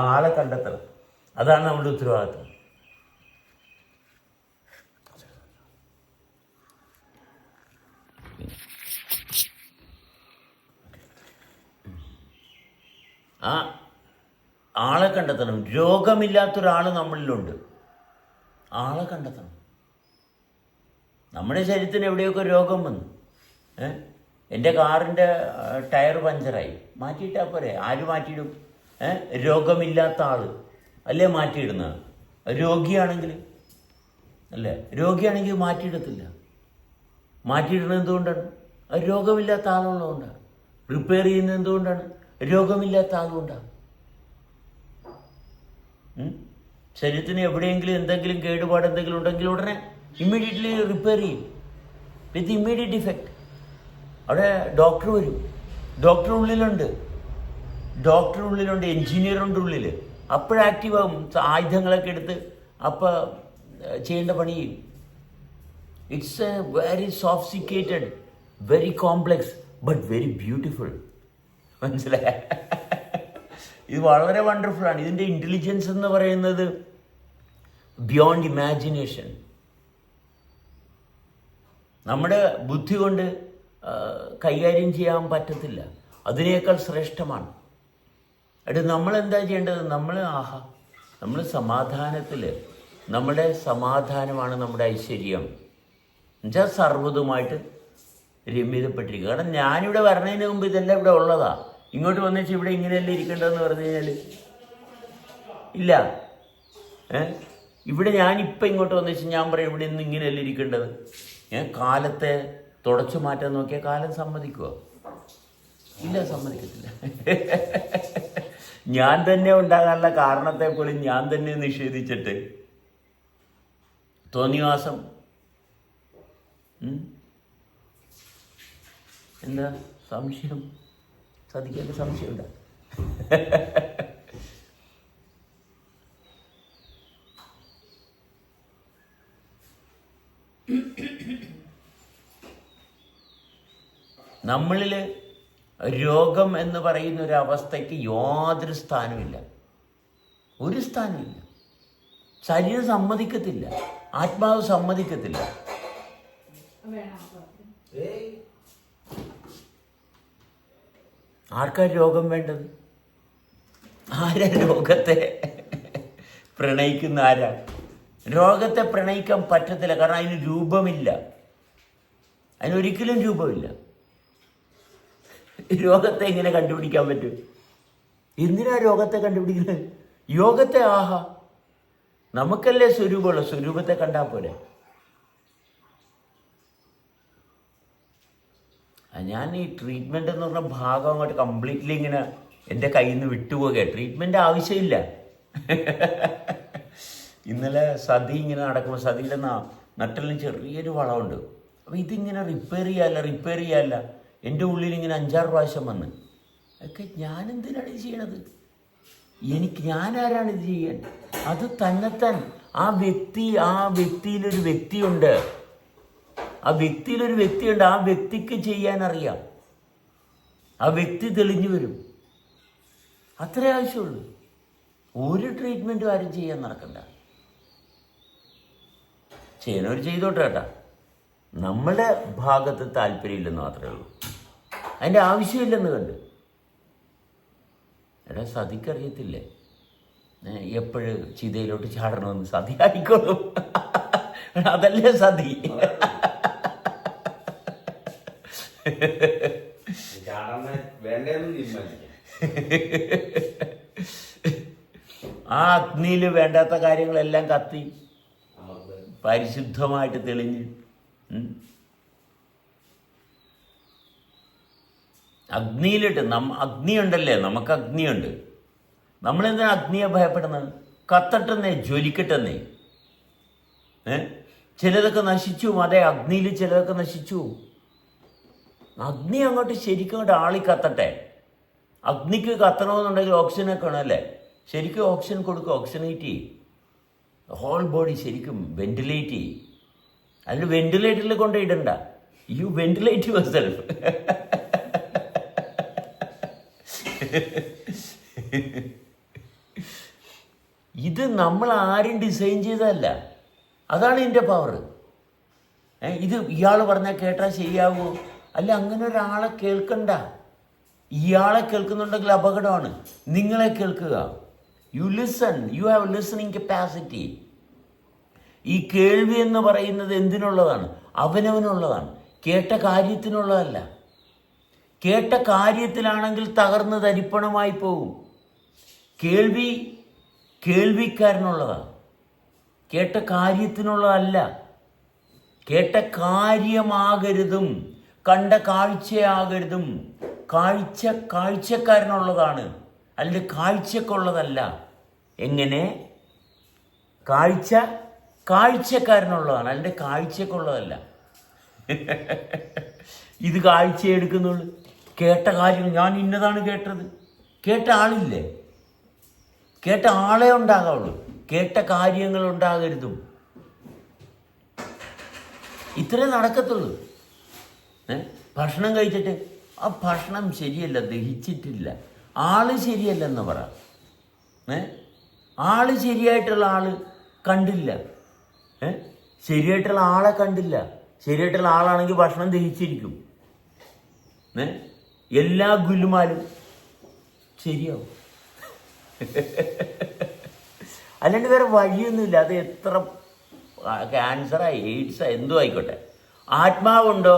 ആളെ കണ്ടെത്തണം. അതാണ് നമ്മുടെ ഉത്തരവാദിത്വം. ആ ആളെ കണ്ടെത്തണം. രോഗമില്ലാത്തൊരാൾ നമ്മളിലുണ്ട്. ആളെ കണ്ടെത്തണം. നമ്മുടെ ശരീരത്തിന് എവിടെയൊക്കെ രോഗം വന്നു. എൻ്റെ കാറിൻ്റെ ടയർ പഞ്ചറായി, മാറ്റിയിട്ടാൽ പോരെ? ആര് മാറ്റിയിടും? രോഗമില്ലാത്ത ആൾ അല്ലേ മാറ്റിയിടുന്നത്? രോഗിയാണെങ്കിൽ അല്ലേ? രോഗിയാണെങ്കിൽ മാറ്റിയിടത്തില്ല. മാറ്റിയിടുന്നത് എന്തുകൊണ്ടാണ്? രോഗമില്ലാത്ത ആളുള്ളതുകൊണ്ടാണ്. റിപ്പയർ ചെയ്യുന്നത് എന്തുകൊണ്ടാണ്? രോഗമില്ലാത്ത ആളുകൊണ്ടാണ്. ശരീരത്തിന് എവിടെയെങ്കിലും എന്തെങ്കിലും കേടുപാട് എന്തെങ്കിലും ഉണ്ടെങ്കിൽ ഉടനെ ഇമ്മീഡിയറ്റ്ലി റിപ്പയർ ചെയ്യും വിത്ത് ഇമ്മീഡിയറ്റ് ഇഫക്റ്റ്. അവിടെ ഡോക്ടർ വരും. ഡോക്ടർ ഉള്ളിലുണ്ട്, എൻജിനീയറുണ്ട് ഉള്ളിൽ. അപ്പോഴാക്റ്റീവാകും. ആയുധങ്ങളൊക്കെ എടുത്ത് അപ്പോൾ ചെയ്യേണ്ട പണി ചെയ്യും. It's A very sophisticated, very complex but very beautiful. മനസ്സിലായ? ഇത് വളരെ വണ്ടർഫുള്ളാണ്. ഇതിൻ്റെ ഇൻ്റലിജൻസ് എന്ന് പറയുന്നത് ബിയോണ്ട് ഇമാജിനേഷൻ. നമ്മുടെ ബുദ്ധി കൊണ്ട് കൈകാര്യം ചെയ്യാൻ പറ്റത്തില്ല. അതിനേക്കാൾ ശ്രേഷ്ഠമാണ്. അത് നമ്മളെന്താ ചെയ്യേണ്ടത്? നമ്മൾ സമാധാനത്തിൽ, നമ്മുടെ സമാധാനമാണ് നമ്മുടെ ഐശ്വര്യം. എന്നുവെച്ചാൽ സർവ്വതുമായിട്ട് രമ്യതപ്പെട്ടിരിക്കുക. കാരണം ഞാനിവിടെ വരണതിന് മുമ്പ് ഇതെല്ലാം ഇവിടെ ഉള്ളതാ. ഇങ്ങോട്ട് വന്നേച്ച് ഇവിടെ ഇങ്ങനെയല്ലേ ഇരിക്കേണ്ടതെന്ന് പറഞ്ഞു കഴിഞ്ഞാൽ ഇല്ല. ഇവിടെ ഞാനിപ്പോൾ ഇങ്ങോട്ട് വന്നേച്ച് ഞാൻ പറയും ഇവിടെ ഇന്ന് ഇങ്ങനെയല്ലേ ഇരിക്കേണ്ടത്. കാലത്തെ തുടച്ചു മാറ്റാൻ നോക്കിയാൽ കാലം സമ്മതിക്കുമോ? ഇല്ല, സമ്മതിക്കത്തില്ല. ഞാൻ തന്നെ ഉണ്ടാകാനുള്ള കാരണത്തെ പോലും ഞാൻ തന്നെ നിഷേധിച്ചിട്ട് തോന്നിവാസം. എന്താ സംശയം? സാധിക്കേണ്ട സംശയമുണ്ടോ? നമ്മളിൽ രോഗം എന്ന് പറയുന്ന ഒരു അവസ്ഥയ്ക്ക് യാതൊരു സ്ഥാനമില്ല. ഒരു സ്ഥാനമില്ല. ശരീരം സമ്മതിക്കത്തില്ല, ആത്മാവ് സമ്മതിക്കത്തില്ല. ആർക്കാ രോഗം വേണ്ടത്? ആരാ രോഗത്തെ പ്രണയിക്കുന്ന? ആരാ? രോഗത്തെ പ്രണയിക്കാൻ പറ്റത്തില്ല. കാരണം അതിന് രൂപമില്ല, അതിനൊരിക്കലും രൂപമില്ല. രോഗത്തെ എങ്ങനെ കണ്ടുപിടിക്കാൻ പറ്റും? എന്തിനാ രോഗത്തെ കണ്ടുപിടിക്കുന്നത്? യോഗത്തെ നമുക്കല്ലേ സ്വരൂപമുള്ള, സ്വരൂപത്തെ കണ്ടാൽ പോലെ. ഞാൻ ഈ ട്രീറ്റ്മെൻ്റ് എന്ന് പറഞ്ഞ ഭാഗം അങ്ങോട്ട് കംപ്ലീറ്റ്ലി ഇങ്ങനെ എൻ്റെ കയ്യിൽ നിന്ന് വിട്ടുപോകുക. ട്രീറ്റ്മെൻ്റ് ആവശ്യമില്ല. ഇന്നലെ സതി ഇങ്ങനെ നടക്കുമ്പോൾ സതിയുടെ നട്ടലിന് ചെറിയൊരു വളമുണ്ട്. അപ്പോൾ ഇതിങ്ങനെ റിപ്പയർ ചെയ്യാല്ല എൻ്റെ ഉള്ളിൽ ഇങ്ങനെ 5-6 പ്രാവശ്യം വന്ന് ഒക്കെ ഞാനെന്തിനാണ് ഇത് ചെയ്യണത്? ഞാനാരാണ് ഇത് ചെയ്യാൻ? അത് തന്നെത്താൻ ആ വ്യക്തിയിലൊരു വ്യക്തിയുണ്ട്. ആ വ്യക്തിക്ക് ചെയ്യാൻ അറിയാം. ആ വ്യക്തി തെളിഞ്ഞു വരും. അത്രേ ആവശ്യമുള്ളൂ. ഒരു ട്രീറ്റ്മെൻറ്റും ആരും ചെയ്യാൻ നടക്കണ്ട. ചെയ്യണവർ ചെയ്തോട്ടെ കേട്ടാ. നമ്മുടെ ഭാഗത്ത് താല്പര്യമില്ലെന്ന് മാത്രമേ ഉള്ളൂ. അതിൻ്റെ ആവശ്യമില്ലെന്ന് കണ്ട്. എടാ, സതിക്കറിയത്തില്ലേ എപ്പോഴും ചിതയിലോട്ട് ചാടണമെന്ന്? സതി ആയിക്കോളും. അതല്ലേ സതി. ആ അഗ്നിയിൽ വേണ്ടാത്ത കാര്യങ്ങളെല്ലാം കത്തി പരിശുദ്ധമായിട്ട് തെളിഞ്ഞ് അഗ്നിയിലിട്ട് അഗ്നിയുണ്ടല്ലേ, നമുക്ക് അഗ്നിയുണ്ട്. നമ്മളെന്താ അഗ്നിയെ ഭയപ്പെടുന്നത്? കത്തട്ടെന്നേ, ജ്വലിക്കട്ടെന്നേ. ചിലതൊക്കെ നശിച്ചു. അതെ, അഗ്നിയിൽ ചിലതൊക്കെ നശിച്ചു. അഗ്നി അങ്ങോട്ട് ശരിക്കും അങ്ങോട്ട് ആളി കത്തട്ടെ. അഗ്നിക്ക് കത്തണമെന്നുണ്ടെങ്കിൽ ഓക്സിജനൊക്കെ വേണമല്ലേ? ശരിക്കും ഓക്സിജൻ കൊടുക്കുക, ഓക്സിജനേറ്റ് ചെയ്യും. ഹോൾ ബോഡി ശരിക്കും വെന്റിലേറ്റ് ചെയ്യും. അതിൽ വെന്റിലേറ്ററിൽ കൊണ്ട് ഇടണ്ട. You ventilate yourself. ഇത് നമ്മൾ ആരും ഡിസൈൻ ചെയ്തതല്ല. അതാണ് ഇതിൻ്റെ പവർ. ഇത് ഇയാൾ പറഞ്ഞാൽ കേട്ടാൽ ശരിയാവുമോ? അല്ല, അങ്ങനെ ഒരാളെ കേൾക്കണ്ട. ഇയാളെ കേൾക്കുന്നുണ്ടെങ്കിൽ അപകടമാണ്. നിങ്ങളെ കേൾക്കുക. You listen, you have listening capacity. ഈ കേൾവി എന്ന് പറയുന്നത് എന്തിനുള്ളതാണ്? അവനവനുള്ളതാണ്, കേട്ട കാര്യത്തിനുള്ളതല്ല. കേട്ട കാര്യത്തിലാണെങ്കിൽ തകർന്ന് തരിപ്പണമായി പോകും. കേൾവി കേൾവിക്കാരനുള്ളതാണ്, കേട്ട കാര്യത്തിനുള്ളതല്ല. കേട്ട കാര്യമാകരുതും, കണ്ട കാഴ്ചയാകരുതും. കാഴ്ചക്കാരനുള്ളതാണ്, അല്ലെങ്കിൽ കാഴ്ചക്കുള്ളതല്ല. എങ്ങനെ? കാഴ്ചക്കാരനുള്ളതാണ്, അതിൻ്റെ കാഴ്ചക്കുള്ളതല്ല. ഇത് കാഴ്ച എടുക്കുന്നുള്ളൂ. കേട്ട കാര്യം, ഞാൻ ഇന്നതാണ് കേട്ടത്. കേട്ട ആളില്ലേ? കേട്ട ആളെ ഉണ്ടാകാവുള്ളൂ, കേട്ട കാര്യങ്ങൾ ഉണ്ടാകരുതും. ഇത്രേ നടക്കത്തുള്ളൂ. ഭക്ഷണം കഴിച്ചിട്ട് ആ ഭക്ഷണം ശരിയല്ല, ദഹിച്ചിട്ടില്ല, ആള് ശരിയല്ലെന്ന് പറ. ആള് ശരിയായിട്ടുള്ള ആള് കണ്ടില്ല, ശരിയായിട്ടുള്ള ആളെ കണ്ടില്ല. ശരിയായിട്ടുള്ള ആളാണെങ്കിൽ ഭക്ഷണം ദഹിച്ചിരിക്കും. എല്ലാ ഗുലുമാലും ശരിയാവും. അല്ലാണ്ട് വേറെ വഴിയൊന്നുമില്ല. അത് എത്ര ക്യാൻസറായി, എയ്ഡ്സായി, എന്തോ ആയിക്കോട്ടെ. ആത്മാവുണ്ടോ?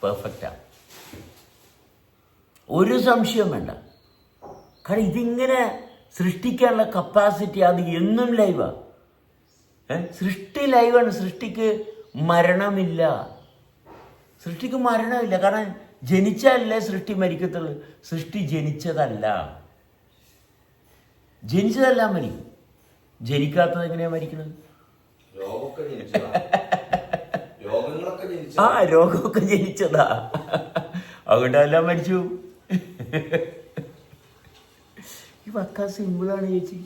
പെർഫെക്റ്റാ, ഒരു സംശയം വേണ്ട. കാരണം ഇതിങ്ങനെ സൃഷ്ടിക്കാനുള്ള കപ്പാസിറ്റി അത് എന്നും ലൈവാ. സൃഷ്ടി ലൈവാണ്. സൃഷ്ടിക്ക് മരണമില്ല. കാരണം ജനിച്ചാലല്ലേ സൃഷ്ടി മരിക്കത്തുള്ളൂ. സൃഷ്ടി ജനിച്ചതെല്ലാം മരിക്കും. ജനിക്കാത്തത് എങ്ങനെയാ മരിക്കുന്നത്? രോഗമൊക്കെ ജനിച്ചതാ, അതുകൊണ്ടെല്ലാം മരിച്ചു. ഈ വക്ക സിമ്പിളാണ് ചേച്ചി.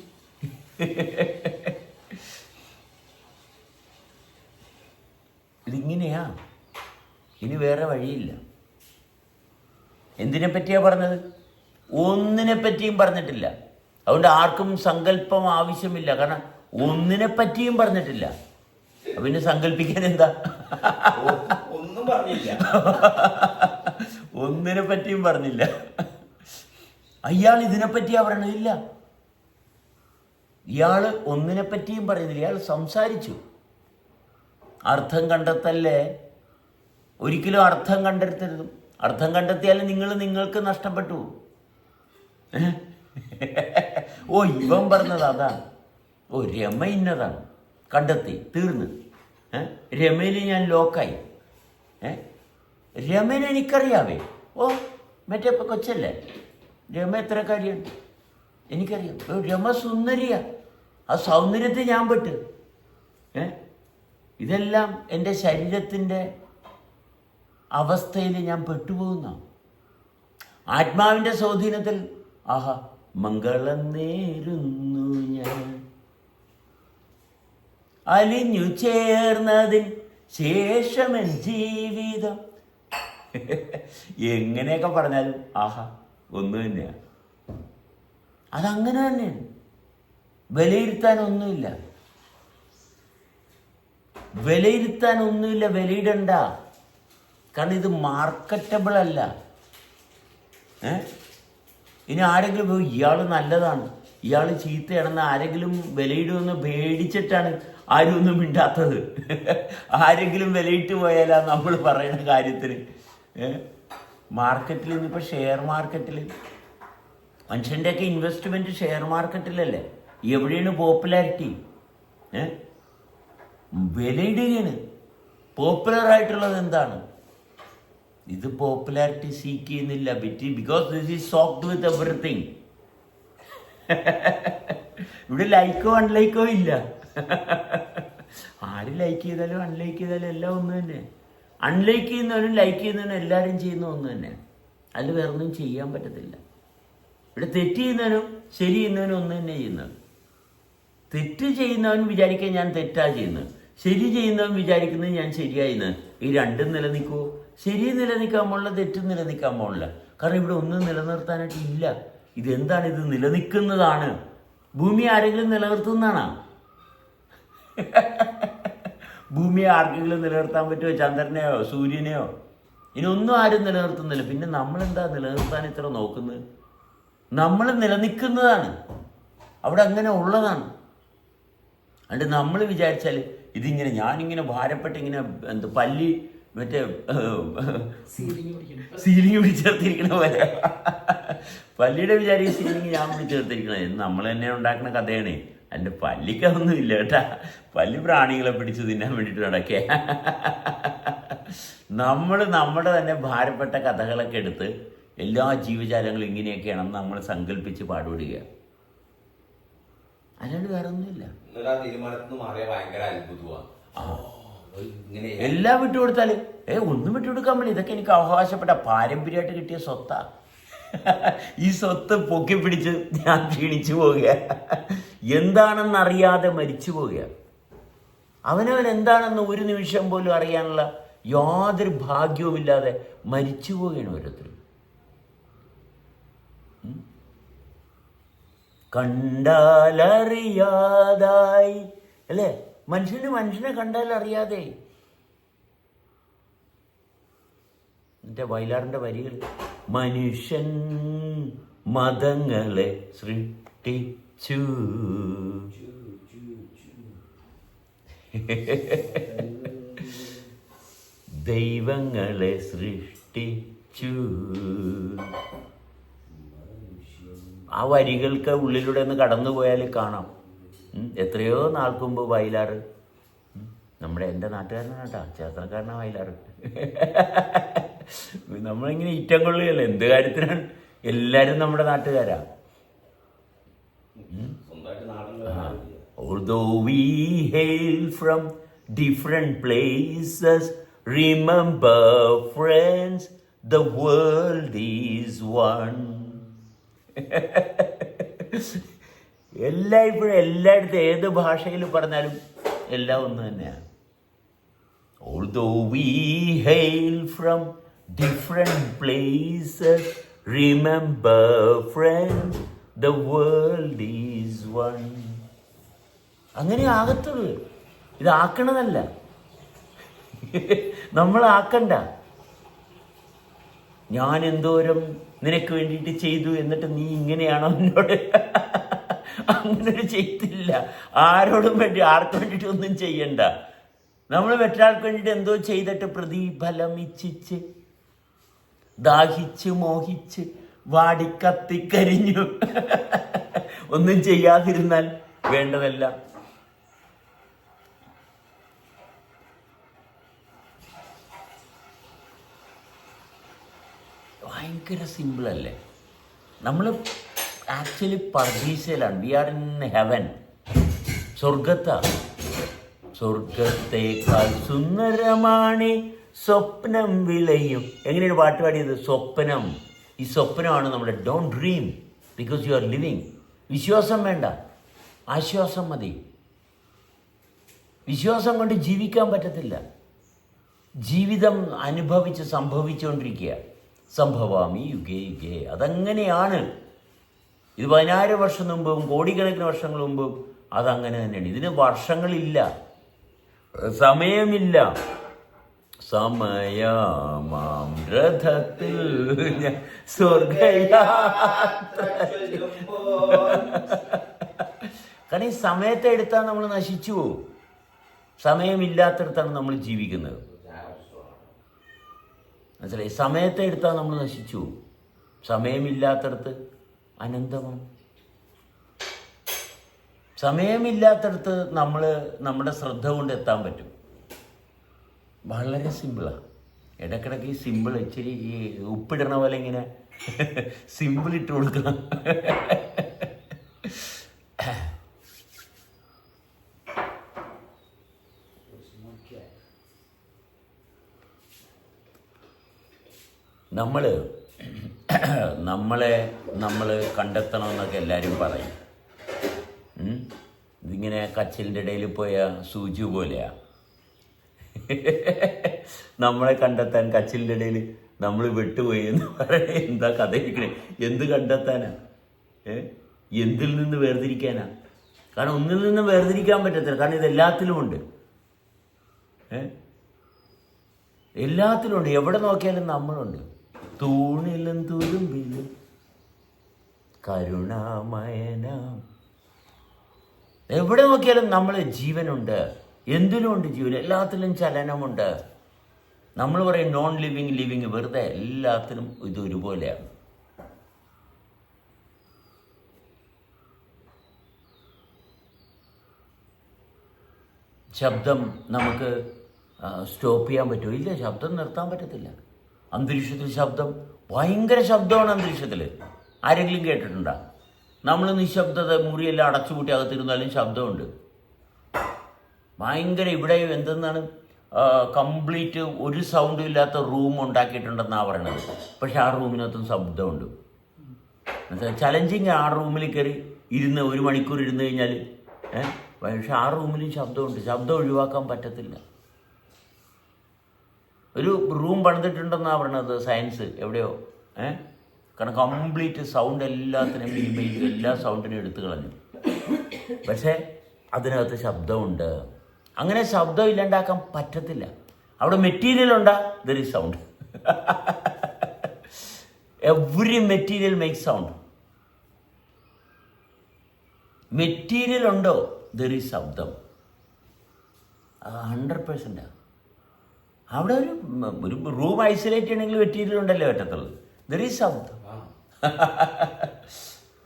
ഇതിങ്ങനെയാ, ഇനി വേറെ വഴിയില്ല. എന്തിനെ പറ്റിയാ പറഞ്ഞത്? ഒന്നിനെ പറ്റിയും പറഞ്ഞിട്ടില്ല. അതുകൊണ്ട് ആർക്കും സങ്കല്പം ആവശ്യമില്ല. കാരണം ഒന്നിനെ പറ്റിയും പറഞ്ഞിട്ടില്ല. പിന്നെ സങ്കല്പിക്കാൻ എന്താ? ഒന്നും പറഞ്ഞില്ല, ഒന്നിനെ പറ്റിയും പറഞ്ഞില്ല. അയാൾ ഇതിനെപ്പറ്റിയാ പറയണതില്ല. ഇയാള് ഒന്നിനെ പറ്റിയും പറയുന്നില്ല. ഇയാൾ സംസാരിച്ചു. അർത്ഥം കണ്ടെത്തല്ലേ? ഒരിക്കലും അർത്ഥം കണ്ടെത്തരുത്. അർത്ഥം കണ്ടെത്തിയാലും നിങ്ങൾക്ക് നഷ്ടപ്പെട്ടു. ഓ, ഇവൻ പറഞ്ഞത് അതാണ്. ഓ, രമ ഇന്നതാണ്, കണ്ടെത്തി, തീർന്ന്. രമയിൽ ഞാൻ ലോക്കായി. രമേനെ എനിക്കറിയാവേ. ഓ, മറ്റേ കൊച്ചല്ലേ രമ, എത്ര കാര്യമുണ്ട് എനിക്കറിയാം. രമ സുന്ദരിയ. ആ സൗന്ദര്യത്തിൽ ഞാൻ പെട്ട്. ഇതെല്ലാം എൻ്റെ ശരീരത്തിൻ്റെ അവസ്ഥയിൽ ഞാൻ പെട്ടുപോകുന്ന ആത്മാവിൻ്റെ സ്വാധീനത്തിൽ. ആഹാ, മംഗളം നേരുന്നു ഞാൻ, അലിഞ്ഞു ചേർന്നതിൻ ശേഷമൻ ജീവിതം. എങ്ങനെയൊക്കെ പറഞ്ഞാലും ആഹാ ഒന്ന് തന്നെയാണ്. അതങ്ങനെ തന്നെയാണ്. വിലയിരുത്താനൊന്നുമില്ല. വിലയിടണ്ട. കാരണം ഇത് മാർക്കറ്റബിൾ അല്ല. ഇനി ആരെങ്കിലും ഇയാൾ നല്ലതാണ്, ഇയാൾ ചീത്തയാണെന്ന് ആരെങ്കിലും വിലയിടുമെന്ന് പേടിച്ചിട്ടാണ് ആരും ഒന്നും മിണ്ടാത്തത്. ആരെങ്കിലും വിലയിട്ട് പോയാലാ നമ്മൾ പറയുന്ന കാര്യത്തിന്. മാർക്കറ്റിൽ ഇന്നിപ്പോൾ ഷെയർ മാർക്കറ്റിൽ മനുഷ്യൻ്റെയൊക്കെ ഇൻവെസ്റ്റ്മെൻറ്റ് ഷെയർ മാർക്കറ്റിലല്ലേ. എവിടെയാണ് പോപ്പുലാരിറ്റി? വിലയിടുകയാണ്. പോപ്പുലറായിട്ടുള്ളത് എന്താണ്? ഇത് പോപ്പുലാരിറ്റി സീക്ക് ചെയ്യുന്നില്ല. Because this is soaked with everything. ഇവിടെ ലൈക്കോ അൺലൈക്കോ ഇല്ല. ആര് ലൈക്ക് ചെയ്താലും അൺലൈക്ക് ചെയ്താലും എല്ലാം ഒന്ന് തന്നെ. അൺലൈക്ക് ചെയ്യുന്നവനും ലൈക്ക് ചെയ്യുന്നവനും എല്ലാവരും ചെയ്യുന്ന ഒന്ന് തന്നെ. അതിൽ വേറെ ഒന്നും ചെയ്യാൻ പറ്റത്തില്ല. ഇവിടെ തെറ്റ് ചെയ്യുന്നവനും ശരി ചെയ്യുന്നവനും ഒന്ന് തന്നെ ചെയ്യുന്നത്. തെറ്റ് ചെയ്യുന്നവൻ വിചാരിക്കാൻ ഞാൻ തെറ്റാ ചെയ്യുന്നത്, ശരി ചെയ്യുന്നവൻ വിചാരിക്കുന്നത് ഞാൻ ശരിയായിരുന്നത്. ഈ രണ്ടും നിലനിൽക്കുമോ? ശരി നിലനിൽക്കാൻ പോണില്ല, തെറ്റും നിലനിൽക്കാൻ പോണില്ല. കാരണം ഇവിടെ ഒന്നും നിലനിർത്താനായിട്ട് ഇല്ല. ഇതെന്താണ്? ഇത് നിലനിൽക്കുന്നതാണ്. ഭൂമി ആരെങ്കിലും നിലനിർത്തുന്നതാണോ? ഭൂമിയെ ആർക്കെങ്കിലും നിലനിർത്താൻ പറ്റുമോ? ചന്ദ്രനെയോ സൂര്യനെയോ? ഇനിയൊന്നും ആരും നിലനിർത്തുന്നില്ല. പിന്നെ നമ്മളെന്താ നിലനിർത്താൻ ഇത്ര നോക്കുന്നത്? നമ്മൾ നിലനിൽക്കുന്നതാണ്, അവിടെ അങ്ങനെ ഉള്ളതാണ്. അതുകൊണ്ട് നമ്മൾ വിചാരിച്ചാൽ ഇതിങ്ങനെ ഞാനിങ്ങനെ ഭാരപ്പെട്ട് ഇങ്ങനെ പല്ലി മറ്റേ സീലിംഗ് പിടിച്ചേർത്തിരിക്കണ പോലെ പല്ലിയുടെ വിചാരിച്ച സീലിംഗ് ഞാൻ പിടിച്ചേർത്തിരിക്കണേ. നമ്മൾ തന്നെ ഉണ്ടാക്കുന്ന കഥയാണ്. എൻ്റെ പല്ലിക്കൊന്നും ഇല്ല കേട്ടാ. പല്ലി പ്രാണികളെ പിടിച്ച് തിന്നാൻ വേണ്ടിയിട്ട് നടക്കുക. നമ്മൾ നമ്മുടെ തന്നെ ഭാരപ്പെട്ട കഥകളൊക്കെ എടുത്ത് എല്ലാ ജീവജാലങ്ങളും ഇങ്ങനെയൊക്കെയാണെന്ന് നമ്മൾ സങ്കല്പിച്ച് പാടുപെടുക. അല്ലാണ്ട് വേറെ ഒന്നുമില്ല. എല്ലാം വിട്ടുകൊടുത്താല് ഒന്നും വിട്ടുകൊടുക്കാൻ പറ്റില്ല. ഇതൊക്കെ എനിക്ക് അവകാശപ്പെട്ട പാരമ്പര്യമായിട്ട് കിട്ടിയ സ്വത്താ. ഈ സ്വത്ത് പൊക്കി പിടിച്ച് ഞാൻ ക്ഷീണിച്ചു പോവുക, എന്താണെന്നറിയാതെ മരിച്ചു പോവുക. അവനവൻ എന്താണെന്ന് ഒരു നിമിഷം പോലും അറിയാനുള്ള യാതൊരു ഭാഗ്യവുമില്ലാതെ മരിച്ചു പോവുകയാണ് ഓരോരുത്തരും. കണ്ടാലറിയാതായി അല്ലേ? മനുഷ്യനെ കണ്ടാൽ അറിയാതെ. എൻ്റെ വയലാറിൻ്റെ വരികൾ, മനുഷ്യൻ മതങ്ങളെ സൃഷ്ടിച്ചു, ദൈവങ്ങളെ സൃഷ്ടിച്ചു. ആ വരികൾക്ക് ഉള്ളിലൂടെ ഒന്ന് കടന്നു പോയാൽ കാണാം. എത്രയോ നാൾക്ക് മുമ്പ് വയലാറ്, എൻ്റെ നാട്ടുകാരനാണ് കേട്ടോ, ചേർത്തനക്കാരനാണ് വയലാറ്. നമ്മളിങ്ങനെ ഇറ്റം കൊള്ളുകയല്ലേ, എന്ത് കാര്യത്തിനാണ്? എല്ലാവരും നമ്മുടെ നാട്ടുകാരാ. Although we hail from different places, remember friends, the world is one. ഇപ്പോഴും എല്ലായിടത്തും ഏത് ഭാഷയിൽ പറഞ്ഞാലും എല്ലാം ഒന്ന് തന്നെയാണ്. Although we hail from different places, remember friends, the world is one. അങ്ങനെ ആകത്തുള്ളൂ. ഇതാക്കണതല്ല, നമ്മളാക്കണ്ട. ഞാൻ എന്തോരം നിനക്ക് വേണ്ടിയിട്ട് ചെയ്തു എന്നിട്ട് നീ ഇങ്ങനെയാണോ എന്നോട്? അങ്ങനെ ചെയ്തില്ല. ആരോടും വേണ്ടി ആർക്കും വേണ്ടിയിട്ട് ഒന്നും ചെയ്യണ്ട. നമ്മൾ മറ്റൊരാൾക്ക് വേണ്ടിയിട്ട് എന്തോ ചെയ്തിട്ട് പ്രതിഫലം ഇച്ഛിച്ച് ദാഹിച്ച് മോഹിച്ച് വാടിക്കത്തിക്കരിഞ്ഞു ഒന്നും ചെയ്യാതിരുന്നാൽ വേണ്ടതല്ല. ഭയങ്കര സിമ്പിളല്ലേ? നമ്മൾ ആക്ച്വലി പർദീസയിലാണ്. വി ആർ ഇൻ ഹെവൻ, സ്വർഗത്താ. സ്വർഗത്തേക്കാൾ സുന്ദരമാണ് സ്വപ്നം വിളയും. എങ്ങനെയാണ് പാട്ട് പാടിയത്? സ്വപ്നം. ഈ സ്വപ്നമാണ് നമ്മുടെ. Don't dream because you are living. വിശ്വാസം വേണ്ട, ആശ്വാസം മതി. വിശ്വാസം കൊണ്ട് ജീവിക്കാൻ പറ്റത്തില്ല. ജീവിതം അനുഭവിച്ച് സംഭവിച്ചുകൊണ്ടിരിക്കുക. സംഭവാമി യുഗേ യുഗേ. അതങ്ങനെയാണ്. ഇത് 10,000 വർഷം മുമ്പും കോടിക്കണക്കിന് വർഷങ്ങൾ മുമ്പും അതങ്ങനെ തന്നെയാണ്. ഇതിന് വർഷങ്ങളില്ല, സമയമില്ല. സമയമാം രഥത്തിൽ സ്വർഗയാത്ര. കാരണം ഈ സമയത്തെ എടുത്താൽ നമ്മൾ നശിച്ചു പോകും. സമയമില്ലാത്തടത്താണ് നമ്മൾ ജീവിക്കുന്നത്. മനസ്സിലായി? സമയത്തെ എടുത്താൽ നമ്മൾ നശിച്ചു പോകും. സമയമില്ലാത്തടത്ത് അനന്തമാണ്. സമയമില്ലാത്തടത്ത് നമ്മുടെ ശ്രദ്ധ കൊണ്ട് എത്താൻ പറ്റും. വളരെ സിമ്പിളാണ്. ഇടയ്ക്കിടയ്ക്ക് ഈ സിമ്പിൾ ഇച്ചിരി ഈ ഉപ്പിടണ പോലെ ഇങ്ങനെ സിമ്പിൾ ഇട്ട് കൊടുക്കണം. നമ്മളെ കണ്ടെത്തണമെന്നൊക്കെ എല്ലാവരും പറയും. ഇതിങ്ങനെ കച്ചിലിൻ്റെ ഇടയിൽ പോയ സൂചി പോലെയാ. നമ്മളെ കണ്ടെത്താൻ കച്ചിലിൻ്റെ ഇടയിൽ നമ്മൾ വിട്ടുപോയി എന്ന് പറയണേ. എന്താ കഥ ഇരിക്കണേ? എന്ത് കണ്ടെത്താനാ? എന്തിൽ നിന്ന് വേർതിരിക്കാനാ? കാരണം ഒന്നിൽ നിന്നും വേർതിരിക്കാൻ പറ്റത്തില്ല. കാരണം ഇത് എല്ലാത്തിലുമുണ്ട്. എല്ലാത്തിലുമുണ്ട്. എവിടെ നോക്കിയാലും നമ്മളുണ്ട്. തൂണിലും തുരുമ്പിലും കരുണാമയന. എവിടെ നോക്കിയാലും നമ്മൾ ജീവനുണ്ട്. എന്തിനുമുണ്ട് ജീവൻ. എല്ലാത്തിലും ചലനമുണ്ട്. നമ്മൾ പറയും നോൺ ലിവിങ് ലിവിങ്. വെറുതെ. എല്ലാത്തിനും ഇത് ഒരുപോലെയാണ്. ശബ്ദം നമുക്ക് സ്റ്റോപ്പ് ചെയ്യാൻ പറ്റുമോ? ഇല്ല, ശബ്ദം നിർത്താൻ പറ്റത്തില്ല. അന്തരീക്ഷത്തിൽ ശബ്ദം, ഭയങ്കര ശബ്ദമാണ് അന്തരീക്ഷത്തിൽ. ആരെങ്കിലും കേട്ടിട്ടുണ്ടോ? നമ്മൾ നിശബ്ദത, മുറിയെല്ലാം അടച്ചുപൂട്ടി അകത്തിരുന്നാലും ശബ്ദമുണ്ട്. ഭയങ്കര. ഇവിടെ എന്തെന്നാണ്, കംപ്ലീറ്റ് ഒരു സൗണ്ടും ഇല്ലാത്ത റൂം ഉണ്ടാക്കിയിട്ടുണ്ടെന്നാണ് പറയണത്. പക്ഷെ ആ റൂമിനകത്തും ശബ്ദമുണ്ട്. ചലഞ്ചിങ്. ആ റൂമിൽ കയറി ഇരുന്ന് 1 മണിക്കൂർ ഇരുന്ന് കഴിഞ്ഞാൽ പക്ഷെ ആ റൂമിലും ശബ്ദമുണ്ട്. ശബ്ദം ഒഴിവാക്കാൻ പറ്റത്തില്ല. ഒരു റൂം പണിതിട്ടുണ്ടെന്നാണ് പറയണത് സയൻസ് എവിടെയോ. കാരണം കംപ്ലീറ്റ് സൗണ്ട് എല്ലാത്തിനും മിനിമൈസ്, എല്ലാ സൗണ്ടിനും എടുത്തു കളഞ്ഞു. പക്ഷേ അതിനകത്ത് ശബ്ദമുണ്ട്. അങ്ങനെ ശബ്ദം ഇല്ലാണ്ടാക്കാൻ പറ്റത്തില്ല. അവിടെ മെറ്റീരിയൽ ഉണ്ടാ, there is sound. Every material make sound. Material ഉണ്ടോ, ദർ ഈസ് ശബ്ദം. 100%. അവിടെ ഒരു റൂം ഐസൊലേറ്റ് ചെയ്യണമെങ്കിൽ മെറ്റീരിയൽ ഉണ്ടല്ലേ പറ്റത്തുള്ളൂ. ദർ ഈസ് ശബ്ദം.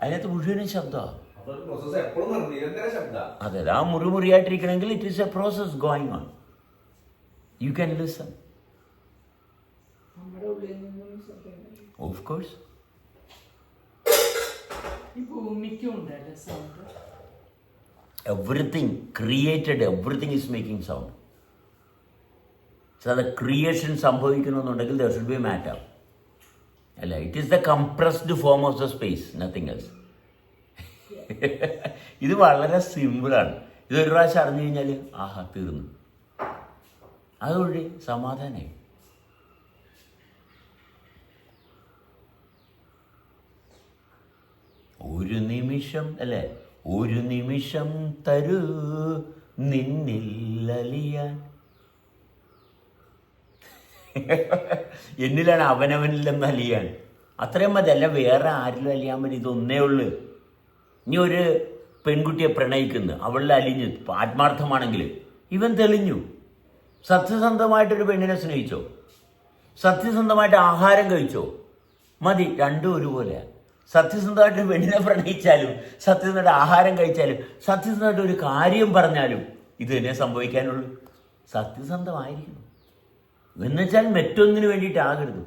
അതിനകത്ത് മുഴുവനും ശബ്ദമാണ്. അതെ, ആ മുറിയായിട്ടിരിക്കണമെങ്കിൽ it is a process going on. You can listen. Of course. Everything created, everything is making sound. So the creation സംഭവിക്കണമെന്നുണ്ടെങ്കിൽ there should be matter. അല്ല, it is the compressed form of the space, nothing else. ഇത് വളരെ സിമ്പിളാണ്. ഇതൊരു പ്രാവശ്യം അറിഞ്ഞു കഴിഞ്ഞാൽ ആഹാ തീർന്നു. അതുകൊണ്ട് സമാധാനമായി. ഒരു നിമിഷം അല്ലേ, ഒരു നിമിഷം തരൂ നിന്നിൽ അലിയാൻ. എന്നിലാണ് അവനവനിലെന്ന് അലിയാൻ. അത്രയും മതി. അല്ല വേറെ ആരിലും അലിയാൻ പറ്റും. ഇതൊന്നേ ഉള്ളു. ഇനി ഒരു പെൺകുട്ടിയെ പ്രണയിക്കുന്നു, അവളിൽ അലിഞ്ഞു ആത്മാർത്ഥമാണെങ്കിൽ ഇവൻ തെളിഞ്ഞു. സത്യസന്ധമായിട്ടൊരു പെണ്ണിനെ സ്നേഹിച്ചോ, സത്യസന്ധമായിട്ട് ആഹാരം കഴിച്ചോ, മതി. രണ്ടും ഒരുപോലെയാണ്. സത്യസന്ധമായിട്ട് പെണ്ണിനെ പ്രണയിച്ചാലും, സത്യസന്ധമായിട്ട് ആഹാരം കഴിച്ചാലും, സത്യസന്ധമായിട്ട് ഒരു കാര്യം പറഞ്ഞാലും ഇത് തന്നെ സംഭവിക്കാനുള്ളൂ. സത്യസന്ധമായിരിക്കണം. എന്നുവെച്ചാൽ മറ്റൊന്നിനു വേണ്ടിയിട്ടാകരുത്.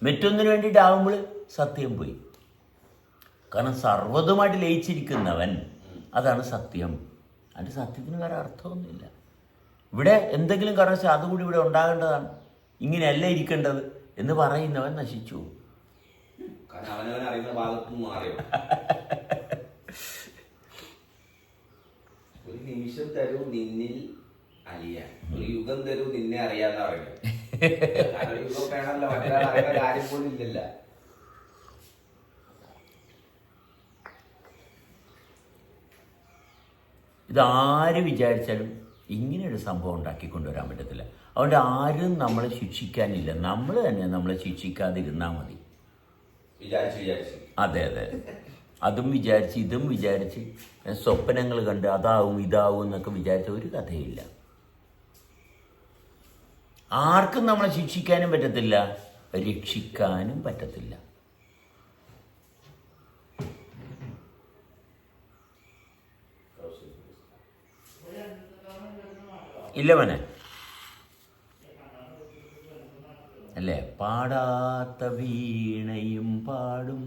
മറ്റൊന്നിനു വേണ്ടിയിട്ടാകുമ്പോൾ സത്യം പോയി. കാരണം സർവ്വതുമായിട്ട് ലയിച്ചിരിക്കുന്നവൻ, അതാണ് സത്യം. അതിൻ്റെ സത്യത്തിന് വേറെ അർത്ഥമൊന്നുമില്ല. ഇവിടെ എന്തെങ്കിലും കാരണം അതുകൂടി ഇവിടെ ഉണ്ടാകേണ്ടതാണ്, ഇങ്ങനെയല്ല ഇരിക്കേണ്ടത് എന്ന് പറയുന്നവൻ നശിച്ചു. ഒരു നിമിഷം തരൂ നിന്നിൽ അലിയാൻ, ഒരു യുഗം തരൂ നിന്നെ അറിയാന്ന് പറയുന്നത്. യുഗം വേണമല്ലോ, മറ്റൊരാൾ അറിയുന്ന കാര്യം പോലും ഇല്ലല്ല. ഇതാര് വിചാരിച്ചാലും ഇങ്ങനെയൊരു സംഭവം ഉണ്ടാക്കിക്കൊണ്ടുവരാൻ പറ്റത്തില്ല. അതുകൊണ്ട് ആരും നമ്മളെ ശിക്ഷിക്കാനില്ല. നമ്മൾ തന്നെ നമ്മളെ ശിക്ഷിക്കാതിരുന്നാൽ മതി. അതെ അതെ, അതും വിചാരിച്ച് ഇതും വിചാരിച്ച് സ്വപ്നങ്ങൾ കണ്ട് അതാവും ഇതാവും എന്നൊക്കെ വിചാരിച്ച ഒരു കഥയില്ല. ആർക്കും നമ്മളെ ശിക്ഷിക്കാനും പറ്റത്തില്ല, രക്ഷിക്കാനും പറ്റത്തില്ല. ഇല്ല മോനെ, അല്ലേ? പാടാത്ത വീണയും പാടും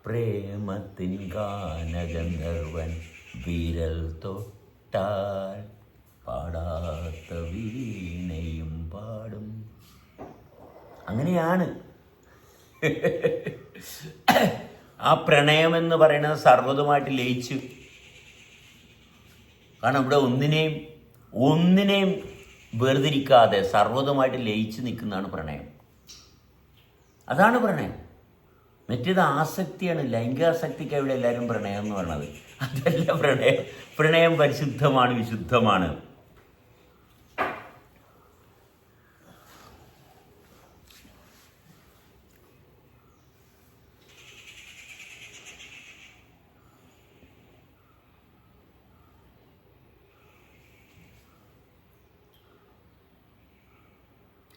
പ്രേമത്തിൻ ഗാനഗന്ധർവൻ വിരൽ തൊട്ടാൽ, പാടാത്ത വീണയും പാടും. അങ്ങനെയാണ്. ആ പ്രണയമെന്ന് പറയുന്നത് സർവ്വതുമായിട്ട് ലയിച്ചു. കാരണം ഇവിടെ ഒന്നിനെയും വേർതിരിക്കാതെ സർവ്വതുമായിട്ട് ലയിച്ച് നിൽക്കുന്നതാണ് പ്രണയം. അതാണ് പ്രണയം. മറ്റേത് ആസക്തിയാണ്. ലൈംഗികാസക്തിക്ക് ഇവിടെ എല്ലാവരും പ്രണയം എന്ന് പറയണത്. അതല്ല പ്രണയം. പ്രണയം പരിശുദ്ധമാണ്, വിശുദ്ധമാണ്.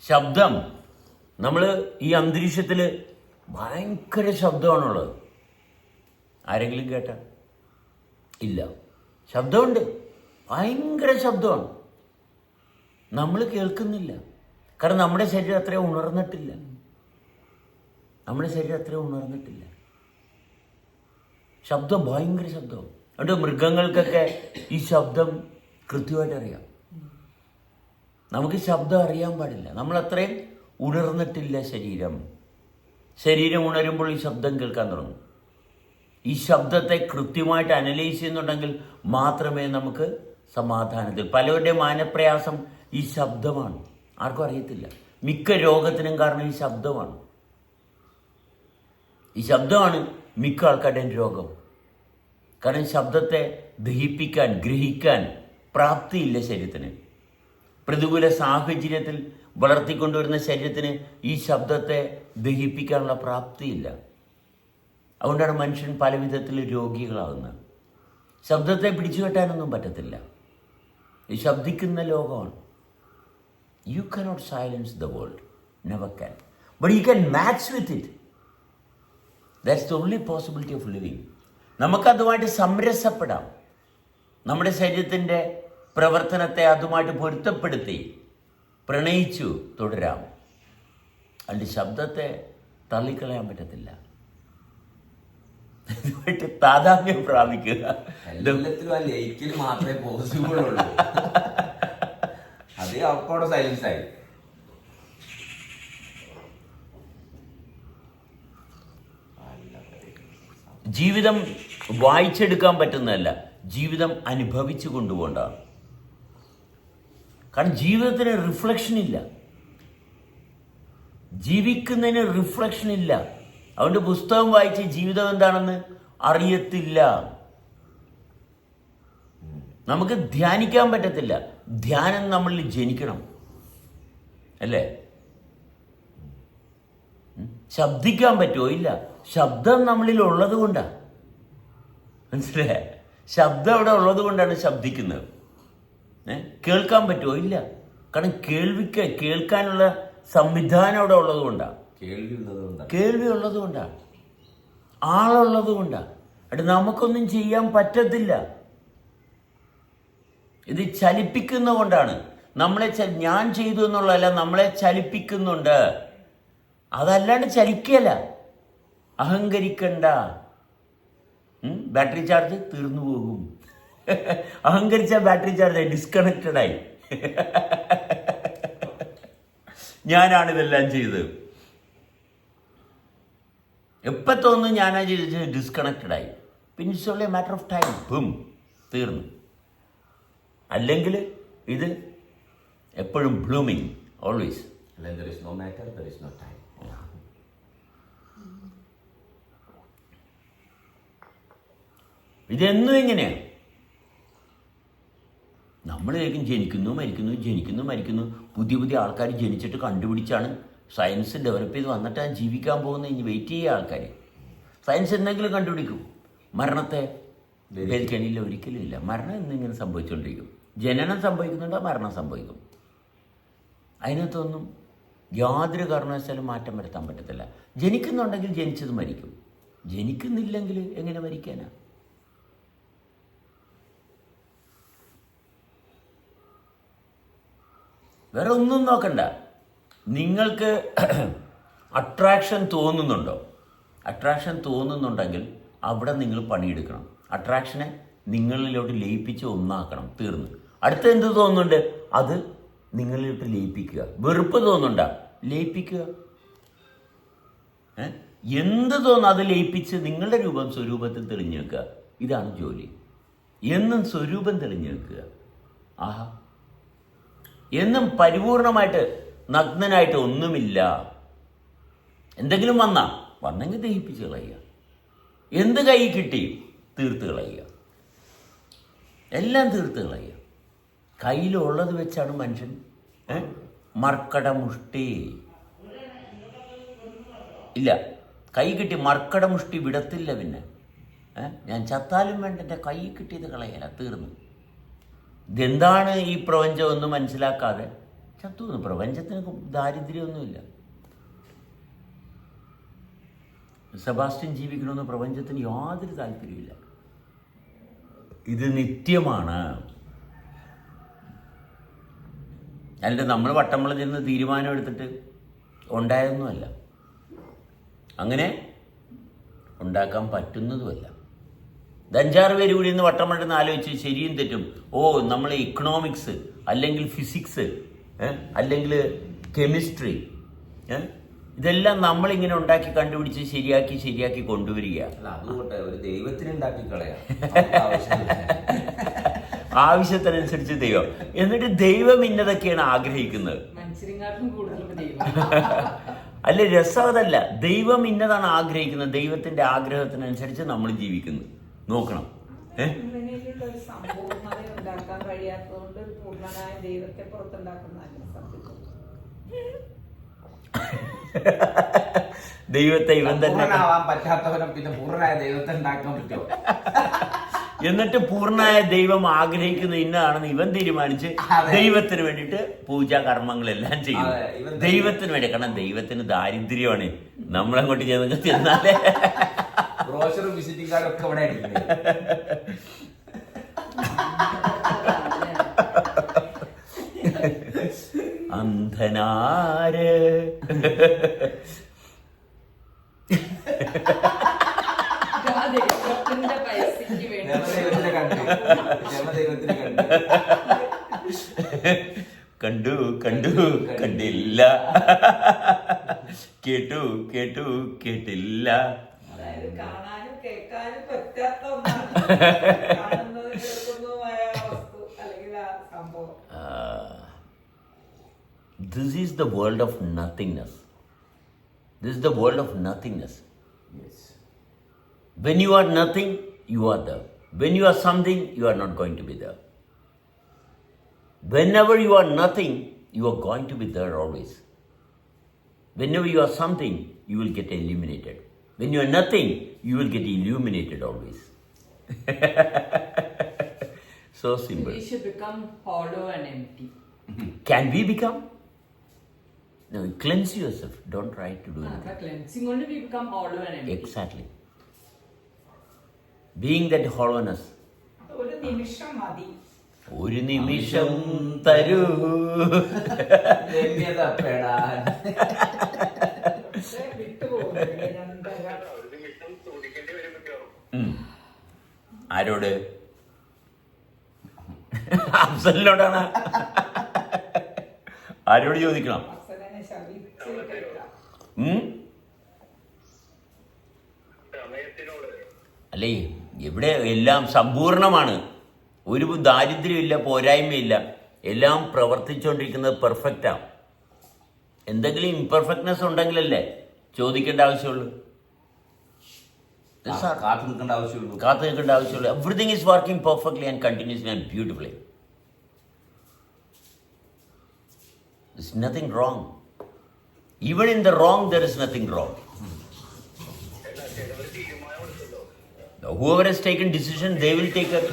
ശബ്ദം, നമ്മൾ ഈ അന്തരീക്ഷത്തിൽ ഭയങ്കര ശബ്ദമാണുള്ളത്. ആരെങ്കിലും കേട്ട? ഇല്ല. ശബ്ദമുണ്ട്, ഭയങ്കര ശബ്ദമാണ്. നമ്മൾ കേൾക്കുന്നില്ല. കാരണം നമ്മുടെ ശരീരം അത്രയും ഉണർന്നിട്ടില്ല. നമ്മുടെ ശരീരം അത്രയും ഉണർന്നിട്ടില്ല. ശബ്ദം ഭയങ്കര ശബ്ദം. അതുകൊണ്ട് മൃഗങ്ങൾക്കൊക്കെ ഈ ശബ്ദം കൃത്യമായിട്ട് അറിയാം. നമുക്ക് ശബ്ദം അറിയാൻ പാടില്ല. നമ്മളത്രയും ഉണർന്നിട്ടില്ല ശരീരം. ശരീരം ഉണരുമ്പോൾ ഈ ശബ്ദം കേൾക്കാൻ തുടങ്ങും. ഈ ശബ്ദത്തെ കൃത്യമായിട്ട് അനലൈസ് ചെയ്യുന്നുണ്ടെങ്കിൽ മാത്രമേ നമുക്ക് സമാധാനത്തിൽ. പലരുടെയും മാനപ്രയാസം ഈ ശബ്ദമാണ്. ആർക്കും അറിയത്തില്ല. മിക്ക രോഗത്തിനും കാരണം ഈ ശബ്ദമാണ്. ഈ ശബ്ദമാണ് മിക്ക ആൾക്കാരുടെയും രോഗം. കാരണം ശബ്ദത്തെ ദഹിപ്പിക്കാൻ, ഗ്രഹിക്കാൻ പ്രാപ്തിയില്ല ശരീരത്തിന്. പ്രതികൂല സാഹചര്യത്തിൽ വളർത്തിക്കൊണ്ടുവരുന്ന ശരീരത്തിന് ഈ ശബ്ദത്തെ ദഹിപ്പിക്കാനുള്ള പ്രാപ്തിയില്ല. അതുകൊണ്ടാണ് മനുഷ്യൻ പല വിധത്തിൽ രോഗികളാകുന്നത്. ശബ്ദത്തെ പിടിച്ചു കെട്ടാനൊന്നും പറ്റത്തില്ല. ഈ ശബ്ദിക്കുന്ന ലോകമാണ്. You cannot silence the world, never can, but you can match with it. That's the only possibility of living. നമുക്കതുമായിട്ട് സമരസപ്പെടാം. നമ്മുടെ ശരീരത്തിൻ്റെ പ്രവർത്തനത്തെ അതുമായിട്ട് പൊരുത്തപ്പെടുത്തി പ്രണയിച്ചു തുടരാം. അതിൻ്റെ ശബ്ദത്തെ തള്ളിക്കളയാൻ പറ്റത്തില്ല. ഇതുമായിട്ട് താതാമ്യം പ്രാപിക്കുക. എല്ലാത്തിലും ആ ലയിക്കൽ മാത്രമേ പോസിബിൾ ഉള്ളൂ. അത് അപ്പോടെ സൈലൻസ് ആയി. ജീവിതം വായിച്ചെടുക്കാൻ പറ്റുന്നതല്ല, ജീവിതം അനുഭവിച്ചു കൊണ്ടുപോകേണ്ടതാണ്. കാരണം ജീവിതത്തിന് റിഫ്ലക്ഷൻ ഇല്ല. ജീവിക്കുന്നതിന് റിഫ്ലക്ഷൻ ഇല്ല. അതുകൊണ്ട് പുസ്തകം വായിച്ച് ജീവിതം എന്താണെന്ന് അറിയത്തില്ല. നമുക്ക് ധ്യാനിക്കാൻ പറ്റത്തില്ല. ധ്യാനം നമ്മളിൽ ജനിക്കണം, അല്ലേ? ശബ്ദിക്കാൻ പറ്റുമോ? ഇല്ല. ശബ്ദം നമ്മളിൽ ഉള്ളത് കൊണ്ടാണ്. മനസ്സിലായേ? ശബ്ദം അവിടെ ഉള്ളത് കൊണ്ടാണ് ശബ്ദിക്കുന്നത്. കേൾക്കാൻ പറ്റുമോ? ഇല്ല. കാരണം കേൾക്കാനുള്ള സംവിധാനം അവിടെ ഉള്ളത് കൊണ്ടാണ്. കേൾവി ഉള്ളത് കൊണ്ടാണ്. ആളുള്ളത് കൊണ്ടാണ്. അത് നമുക്കൊന്നും ചെയ്യാൻ പറ്റത്തില്ല. ഇത് ചലിപ്പിക്കുന്ന കൊണ്ടാണ്. നമ്മളെ ഞാൻ ചെയ്തു എന്നുള്ളതല്ല, നമ്മളെ ചലിപ്പിക്കുന്നുണ്ട്. അതല്ലാണ്ട് ചലിക്കല. അഹങ്കരിക്കണ്ട. ബാറ്ററി ചാർജ് തീർന്നു പോകും. അഹങ്കരിച്ച ബാറ്ററി ചാർജ് ഡിസ്കണക്റ്റഡ് ആയി. ഞാനാണിതെല്ലാം ചെയ്തത്. എപ്പോൾ തോന്നുന്നു ഞാനാ ചെയ്ത് ഡിസ്കണക്റ്റഡ് ആയി. പിന്നെ it's only matter of time. Boom, തീർന്നു. അല്ലെങ്കിൽ ഇത് എപ്പോഴും blooming, always. There is no matter, there is no time. ഇതെന്നും ഇങ്ങനെയാണ്. നമ്മളേക്കും ജനിക്കുന്നു മരിക്കുന്നു, ജനിക്കുന്നു മരിക്കുന്നു. പുതിയ പുതിയ ആൾക്കാർ ജനിച്ചിട്ട് കണ്ടുപിടിച്ചാണ് സയൻസ് ഡെവലപ്പ് ചെയ്ത് വന്നിട്ടാണ് ജീവിക്കാൻ പോകുന്നത്. ഇനി വെയിറ്റ് ചെയ്യുക ആൾക്കാർ. സയൻസ് എന്തെങ്കിലും കണ്ടുപിടിക്കും. മരണത്തെ ഭേദിക്കണില്ല, ഒരിക്കലും ഇല്ല. മരണം എന്നിങ്ങനെ സംഭവിച്ചുകൊണ്ടിരിക്കും. ജനനം സംഭവിക്കുന്നുണ്ടോ, മരണം സംഭവിക്കും. അതിനകത്തൊന്നും യാതൊരു കാരണവശാലും മാറ്റം വരുത്താൻ പറ്റത്തില്ല. ജനിക്കുന്നുണ്ടെങ്കിൽ ജനിച്ചത് മരിക്കും. ജനിക്കുന്നില്ലെങ്കിൽ എങ്ങനെ മരിക്കാനാ? വേറെ ഒന്നും നോക്കണ്ട. നിങ്ങൾക്ക് അട്രാക്ഷൻ തോന്നുന്നുണ്ടോ? അട്രാക്ഷൻ തോന്നുന്നുണ്ടെങ്കിൽ അവിടെ നിങ്ങൾ പണിയെടുക്കണം. അട്രാക്ഷനെ നിങ്ങളിലോട്ട് ലയിപ്പിച്ച് ഒന്നാക്കണം. തീർന്നു. അടുത്ത എന്ത് തോന്നുന്നുണ്ട് അത് നിങ്ങളിലോട്ട് ലയിപ്പിക്കുക. വെറുപ്പ് തോന്നുന്നുണ്ടോ? ലയിപ്പിക്കുക. എന്ത് തോന്നുന്നു അത് ലയിപ്പിച്ച് നിങ്ങളുടെ രൂപം സ്വരൂപത്തിൽ തെളിഞ്ഞു വെക്കുക. ഇതാണ് ജോലി. എന്നും സ്വരൂപം തെളിഞ്ഞു വെക്കുക. ആഹാ, എന്നും പരിപൂർണമായിട്ട് നഗ്നനായിട്ട് ഒന്നുമില്ല. എന്തെങ്കിലും വന്നെങ്കിൽ ദഹിപ്പിച്ച് കളയുക. എന്ത് കൈ കിട്ടി തീർത്ത് കളയുക. എല്ലാം തീർത്ത് കളയുക. കയ്യിലുള്ളത് വെച്ചാണ് മനുഷ്യൻ മർക്കട മുഷ്ടി. ഇല്ല, കൈ കിട്ടി മർക്കട മുഷ്ടി വിടത്തില്ല. പിന്നെ ഞാൻ ചത്താലും വേണ്ട, എൻ്റെ കൈ കിട്ടിയത് കളയല, തീർന്നു. ഇതെന്താണ് ഈ പ്രപഞ്ചം എന്ന് മനസ്സിലാക്കാതെ ചത്തു. പ്രപഞ്ചത്തിന് ദാരിദ്ര്യമൊന്നുമില്ല. സെബാസ്റ്റ്യൻ ജീവിക്കണമെന്ന് പ്രപഞ്ചത്തിന് യാതൊരു താല്പര്യമില്ല. ഇത് നിത്യമാണ്. അല്ലാണ്ട് നമ്മൾ വട്ടമ്പള ചെന്ന് തീരുമാനം എടുത്തിട്ട് ഉണ്ടായതൊന്നുമല്ല. അങ്ങനെ ഉണ്ടാക്കാൻ പറ്റുന്നതുമല്ല. 5-6 പേര് കൂടി ഇന്ന് വട്ടമ്പളന്ന് ആലോചിച്ച് ശരിയും തെറ്റും. നമ്മൾ ഇക്കണോമിക്സ് അല്ലെങ്കിൽ ഫിസിക്സ് അല്ലെങ്കിൽ കെമിസ്ട്രി ഇതെല്ലാം നമ്മളിങ്ങനെ ഉണ്ടാക്കി കണ്ടുപിടിച്ച് ശരിയാക്കി കൊണ്ടുവരിക. അതുകൊട്ടെ ഒരു ദൈവത്തിന് ഉണ്ടാക്കി കളയാം. ആവശ്യത്തിനനുസരിച്ച് ദൈവം. എന്നിട്ട് ദൈവം ഇന്നതൊക്കെയാണ് ആഗ്രഹിക്കുന്നത്. അല്ല, രസം അതല്ല. ദൈവം ഇന്നതാണ് ആഗ്രഹിക്കുന്നത്. ദൈവത്തിന്റെ ആഗ്രഹത്തിനനുസരിച്ച് നമ്മൾ ജീവിക്കുന്നു. നോക്കണം. ദൈവത്തെ ഇവൻ തന്നെ പറ്റാത്തവനും പിന്നെ പൂർണ്ണനായ ദൈവത്തെ ഉണ്ടാക്കാൻ പറ്റുമോ? എന്നിട്ട് പൂർണ്ണമായ ദൈവം ആഗ്രഹിക്കുന്ന ഇന്നതാണെന്ന് ഇവൻ തീരുമാനിച്ച് ദൈവത്തിന് വേണ്ടിയിട്ട് പൂജാ കർമ്മങ്ങളെല്ലാം ചെയ്യും. ദൈവത്തിന് വേണ്ടി. കാരണം ദൈവത്തിന് ദാരിദ്ര്യമാണ്. നമ്മളങ്ങോട്ട് ചെന്നാലേ ബ്രോഷറും വിസിറ്റിംഗ് കാർഡും ഒക്കെ ഇവിടെ അന്ധനാര് കണ്ടു കണ്ടില്ല, കേട്ടു കേട്ടില്ല. This is the world of nothingness. This is the world of nothingness. Yes. When you are nothing, you are there. When you are something, you are not going to be there. Whenever you are nothing, you are going to be there always. Whenever you are something, you will get eliminated. When you are nothing, you will get illuminated always. So simple. We should become hollow and empty. Can we become? No, cleanse yourself. Don't try to do anything. By cleansing only we become hollow and empty. Exactly. Being that hollowness. ഒരു നിമിഷം തരൂ. ആരോട്? അഫ്സലിനോടാണ്. ആരോട് ചോദിക്കണം? അല്ലേ, ഇവിടെ എല്ലാം സമ്പൂർണമാണ്. ഒരു ദാരിദ്ര്യമില്ല, പോരായ്മയില്ല. എല്ലാം പ്രവർത്തിച്ചുകൊണ്ടിരിക്കുന്നത് പെർഫെക്റ്റാണ്. എന്തെങ്കിലും ഇംപെർഫെക്റ്റ്നെസ് ഉണ്ടെങ്കിലല്ലേ ചോദിക്കേണ്ട ആവശ്യമുള്ളൂ, കാത്തു നിൽക്കേണ്ട ആവശ്യമുള്ളൂ. Everything is working perfectly and continuously and beautifully. There's nothing wrong. Even in the wrong, there is nothing wrong. Whoever has taken decision, they will take care.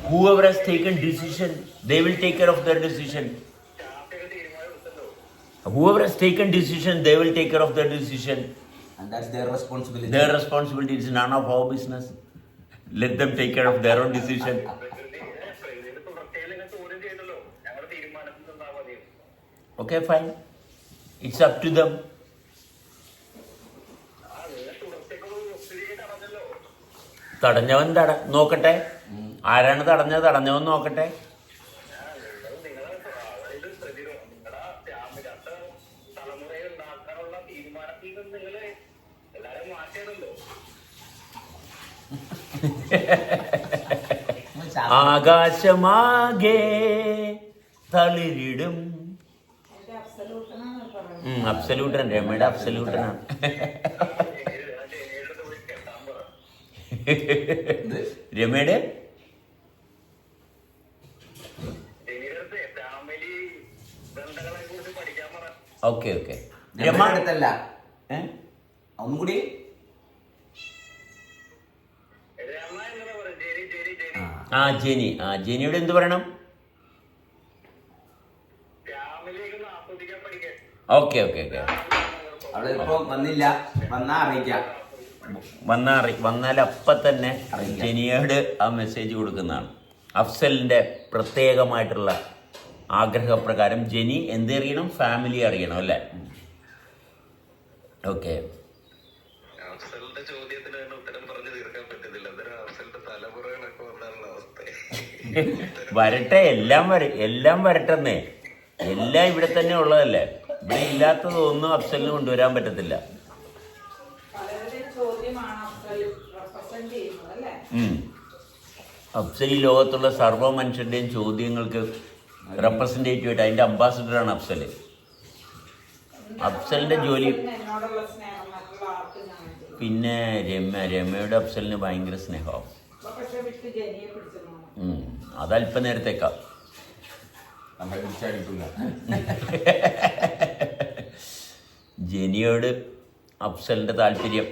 Whoever has taken decision, they will take care of their decision. Whoever has taken decision, they will take care of their decision. And that's their responsibility. Their responsibility is none of our business. Let them take care of their own decision. Okay, fine. It's up to them. തടഞ്ഞവൻ നോക്കട്ടെ. ആരാണ് തടഞ്ഞവൻ നോക്കട്ടെ. ആകാശമാകെ തളിരിടും. അബ്സല്യൂട്ടൻ, രമയുടെ അബ്സല്യൂട്ടനാണ്. രമയുടെ okay okay. Rama അടുത്തല്ല ഒന്നും കൂടി. ജെനിയോട് എന്ത് പറയണം? Okay okay okay. അവിടെ ഇപ്പൊ വന്നില്ല, വന്നാ അറിയിക്കാം. വന്നാൽ അപ്പം തന്നെ ജെനിയോട് ആ മെസ്സേജ് കൊടുക്കുന്നതാണ്. അഫ്സലിൻ്റെ പ്രത്യേകമായിട്ടുള്ള ആഗ്രഹപ്രകാരം ജെനി എന്തറിയണം? ഫാമിലി അറിയണം അല്ലേ? ഓക്കെ. വരട്ടെ, എല്ലാം വരട്ടെന്നേ. എല്ലാം ഇവിടെ തന്നെ ഉള്ളതല്ലേ. ഇവിടെ ഇല്ലാത്തതൊന്നും അഫ്സലിന് കൊണ്ടുവരാൻ പറ്റത്തില്ല. അഫ്സൽ ഈ ലോകത്തുള്ള സർവ്വ മനുഷ്യരുടെയും ചോദ്യങ്ങൾക്ക് റെപ്രസെൻറ്റേറ്റീവ് ആയിട്ട് അതിൻ്റെ അംബാസിഡറാണ് അഫ്സൽ. അഫ്സലിൻ്റെ ജോലി പിന്നെ രമയുടെ അഫ്സലിന് ഭയങ്കര സ്നേഹമാവും. അതല്പം നേരത്തേക്കാ. ജെനിയോട് അഫ്സലിൻ്റെ താല്പര്യം